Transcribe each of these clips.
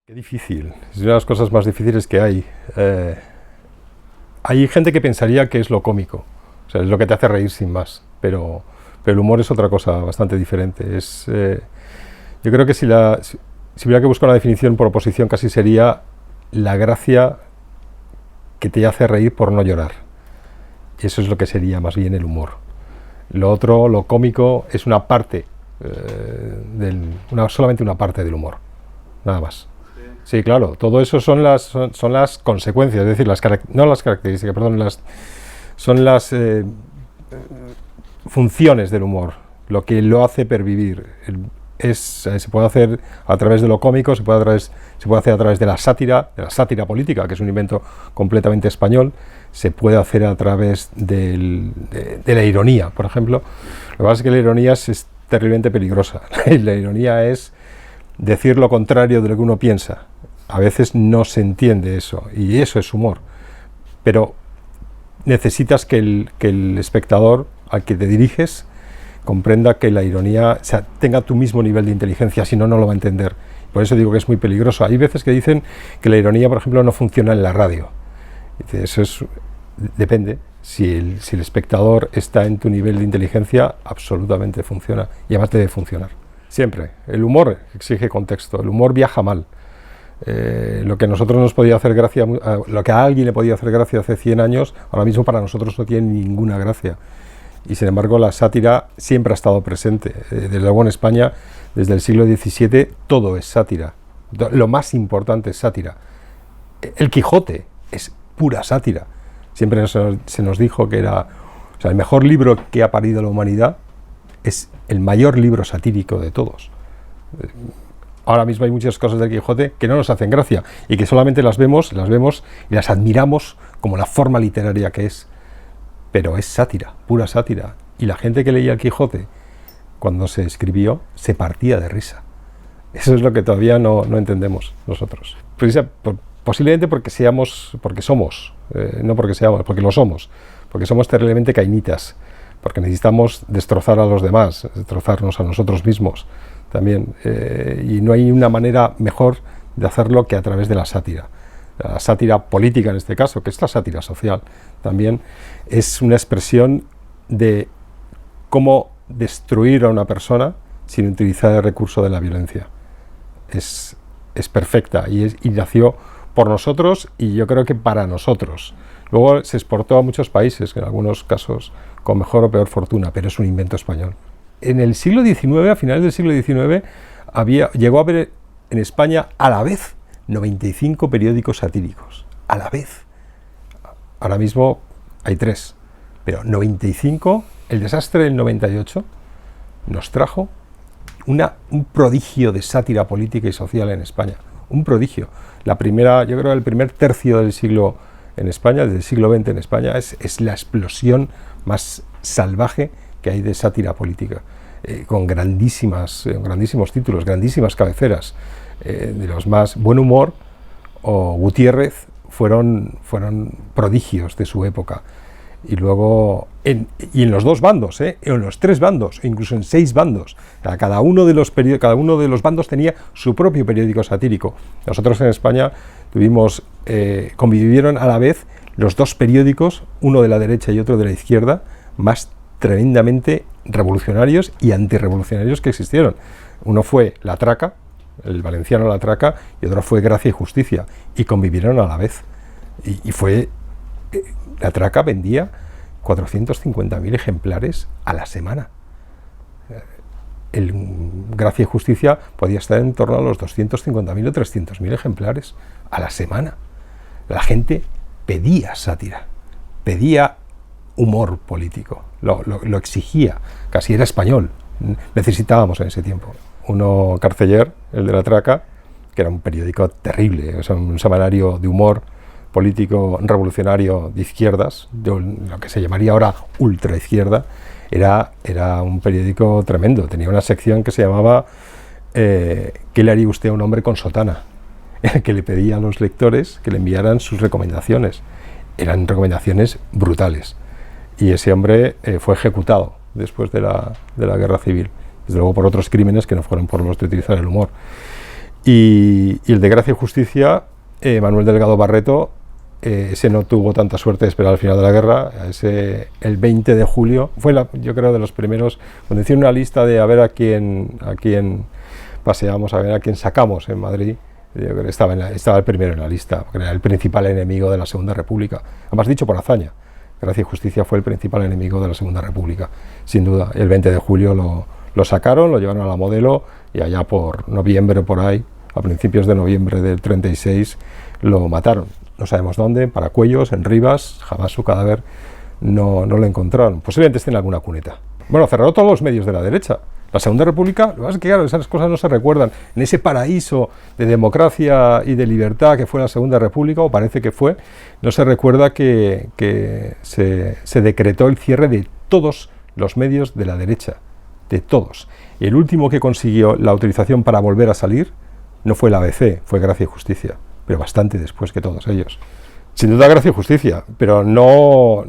Qué difícil, es una de las cosas más difíciles que hay. Hay gente que pensaría que es lo cómico, o sea, es lo que te hace reír sin más, pero el humor es otra cosa bastante diferente. Yo creo que si hubiera que buscar una definición por oposición, casi sería la gracia que te hace reír por no llorar. Y eso es lo que sería más bien el humor. Lo otro, lo cómico, es una parte, solamente una parte del humor, nada más. Sí, claro, todo eso son las consecuencias, es decir, no las características, perdón, son las funciones del humor, lo que lo hace pervivir. Se puede hacer a través de lo cómico, se puede hacer a través de la sátira política, que es un invento completamente español, se puede hacer a través de la ironía, por ejemplo. Lo que pasa es que la ironía es terriblemente peligrosa. La ironía es decir lo contrario de lo que uno piensa. A veces no se entiende eso, y eso es humor. Pero necesitas que el espectador al que te diriges comprenda que la ironía, o sea, tenga tu mismo nivel de inteligencia, si no, no lo va a entender. Por eso digo que es muy peligroso. Hay veces que dicen que la ironía, por ejemplo, no funciona en la radio. Eso depende. Si el espectador está en tu nivel de inteligencia, absolutamente funciona. Y además debe funcionar. Siempre. El humor exige contexto. El humor viaja mal. Lo que a nosotros nos podía hacer gracia, lo que a alguien le podía hacer gracia hace 100 años, ahora mismo para nosotros no tiene ninguna gracia. Y sin embargo la sátira siempre ha estado presente. Desde luego en España, desde el siglo XVII, todo es sátira. Lo más importante es sátira. El Quijote es pura sátira. Siempre se nos dijo que era, o sea, el mejor libro que ha parido la humanidad es el mayor libro satírico de todos. Ahora mismo hay muchas cosas del Quijote que no nos hacen gracia y que solamente las vemos y las admiramos como la forma literaria que es. Pero es sátira, pura sátira. Y la gente que leía el Quijote, cuando se escribió, se partía de risa. Eso es lo que todavía no entendemos nosotros. Posiblemente porque somos, no porque seamos, porque lo somos. Porque somos terriblemente cainitas. Porque necesitamos destrozar a los demás, destrozarnos a nosotros mismos también. Y no hay una manera mejor de hacerlo que a través de la sátira. La sátira política en este caso, que es la sátira social, también es una expresión de cómo destruir a una persona sin utilizar el recurso de la violencia. Es perfecta y nació por nosotros y yo creo que para nosotros. Luego se exportó a muchos países, en algunos casos con mejor o peor fortuna, pero es un invento español. En el siglo XIX, a finales del siglo XIX, llegó a haber en España a la vez 95 periódicos satíricos, a la vez. Ahora mismo hay 3, pero 95, el desastre del 98 nos trajo un prodigio de sátira política y social en España, un prodigio. Yo creo el primer tercio del siglo en España, desde el siglo XX en España, es la explosión más salvaje que hay de sátira política, con grandísimos títulos, grandísimas cabeceras. De los más Buen Humor o Gutiérrez fueron prodigios de su época. Y luego, en los dos bandos, en los 3 bandos, incluso en 6 bandos. Cada uno de los bandos tenía su propio periódico satírico. Nosotros en España convivieron a la vez los 2 periódicos, uno de la derecha y otro de la izquierda, más tremendamente revolucionarios y antirrevolucionarios que existieron. Uno fue La Traca, el valenciano La Traca, y otro fue Gracia y Justicia, y convivieron a la vez. La Traca vendía 450.000 ejemplares a la semana. El Gracia y Justicia podía estar en torno a los 250.000 o 300.000 ejemplares a la semana. La gente pedía sátira, pedía humor político, lo exigía, casi era español. Necesitábamos en ese tiempo. Uno, Carceller, el de La Traca, que era un periódico terrible, un semanario de humor político revolucionario de izquierdas, de lo que se llamaría ahora ultraizquierda. Era un periódico tremendo. Tenía una sección que se llamaba ¿qué le haría usted a un hombre con sotana?, en el que le pedía a los lectores que le enviaran sus recomendaciones. Eran recomendaciones brutales. Y ese hombre fue ejecutado después de la Guerra Civil, desde luego por otros crímenes que no fueron por los de utilizar el humor. Y el de Gracia y Justicia, Manuel Delgado Barreto, ese no tuvo tanta suerte de esperar al final de la guerra. El 20 de julio fue, yo creo, de los primeros, cuando hicieron una lista de a ver a quién paseamos, a ver a quién sacamos en Madrid. Yo creo que estaba el primero en la lista, porque era el principal enemigo de la Segunda República. Además, dicho por hazaña, Gracia y Justicia fue el principal enemigo de la Segunda República, sin duda. El 20 de julio lo sacaron, lo llevaron a la Modelo, y allá por noviembre, por ahí, a principios de noviembre del 36, lo mataron. No sabemos dónde, en Paracuellos, en Rivas, jamás su cadáver no lo encontraron. Posiblemente esté en alguna cuneta. Bueno, cerraron todos los medios de la derecha. La Segunda República, lo que pasa es que claro, esas cosas no se recuerdan. En ese paraíso de democracia y de libertad que fue la Segunda República, o parece que fue, no se recuerda que se decretó el cierre de todos los medios de la derecha, de todos. Y el último que consiguió la autorización para volver a salir no fue el ABC, fue Gracia y Justicia, pero bastante después que todos ellos. Sin duda Gracia y Justicia, pero no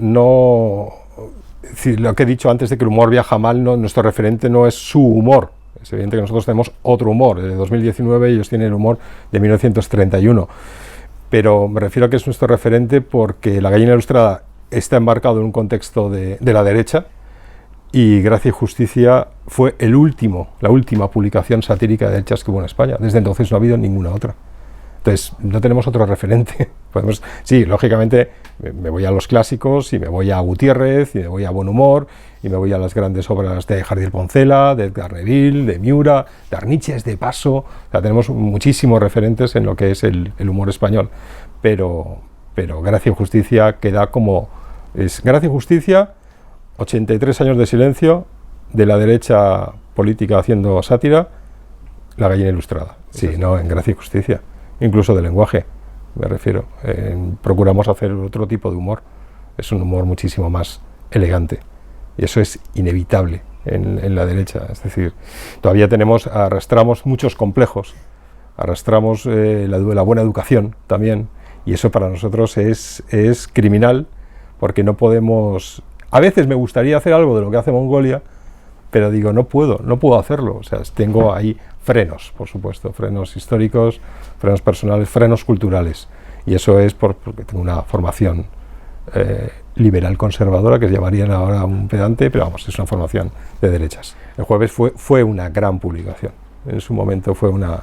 lo que he dicho antes de que el humor viaja mal, nuestro referente no es su humor. Es evidente que nosotros tenemos otro humor. De 2019 ellos tienen el humor de 1931. Pero me refiero a que es nuestro referente porque La Gallina Ilustrada está embarcado en un contexto de la derecha, y Gracia y Justicia fue la última publicación satírica de derechas que hubo en España. Desde entonces no ha habido ninguna otra. Entonces, no tenemos otro referente. Sí, lógicamente, me voy a los clásicos, y me voy a Gutiérrez, y me voy a Buen Humor, y me voy a las grandes obras de Jardiel Poncela, de Edgar Neville, de Miura, de Arniches, de Paso. O sea, tenemos muchísimos referentes en lo que es el humor español. Pero Gracia y Justicia queda como... Es Gracia y Justicia, 83 años de silencio, de la derecha política haciendo sátira, La Gallina Ilustrada. Sí, no, en Gracia y Justicia. Incluso de lenguaje, me refiero. Procuramos hacer otro tipo de humor. Es un humor muchísimo más elegante. Y eso es inevitable en la derecha. Es decir, todavía arrastramos muchos complejos, arrastramos la buena educación también. Y eso para nosotros es criminal, porque no podemos... A veces me gustaría hacer algo de lo que hace Mongolia, pero digo, no puedo hacerlo. O sea, tengo ahí frenos, por supuesto, frenos históricos, frenos personales, frenos culturales. Y eso es porque tengo una formación liberal conservadora, que llamarían ahora un pedante, pero vamos, es una formación de derechas. El Jueves fue una gran publicación. En su momento fue una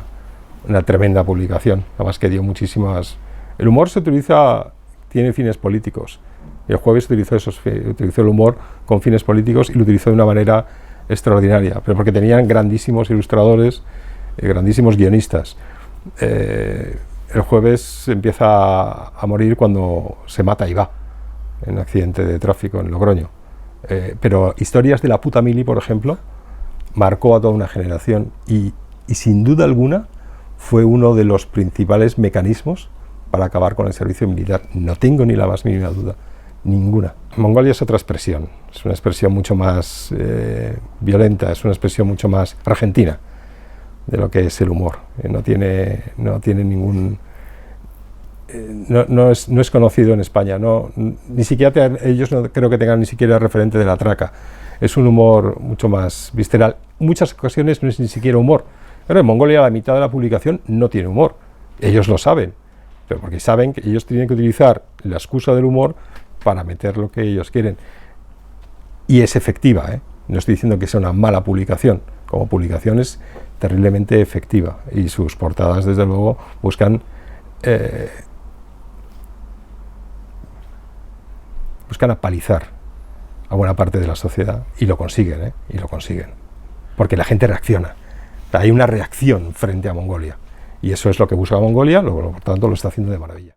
tremenda publicación, además que dio muchísimas... El humor tiene fines políticos. Y El Jueves utilizó el humor con fines políticos, y lo utilizó de una manera extraordinaria, pero porque tenían grandísimos ilustradores, grandísimos guionistas. El Jueves empieza a morir cuando se mata Ivá en un accidente de tráfico en Logroño. Pero Historias de la puta mili, por ejemplo, marcó a toda una generación, y sin duda alguna fue uno de los principales mecanismos para acabar con el servicio militar. No tengo ni la más mínima duda. Ninguna. Mongolia es otra expresión, es una expresión mucho más violenta, es una expresión mucho más argentina de lo que es el humor. No tiene ningún... No es conocido en España, ni siquiera ellos no creo que tengan ni siquiera referente de la traca. Es un humor mucho más visceral. En muchas ocasiones no es ni siquiera humor. Pero en Mongolia la mitad de la publicación no tiene humor. Ellos lo saben, pero porque saben que ellos tienen que utilizar la excusa del humor para meter lo que ellos quieren. Y es efectiva, ¿eh? No estoy diciendo que sea una mala publicación. Como publicación es terriblemente efectiva. Y sus portadas, desde luego, buscan apalizar a buena parte de la sociedad. Y lo consiguen, ¿eh? Y lo consiguen. Porque la gente reacciona. Hay una reacción frente a Mongolia. Y eso es lo que busca Mongolia, por tanto lo está haciendo de maravilla.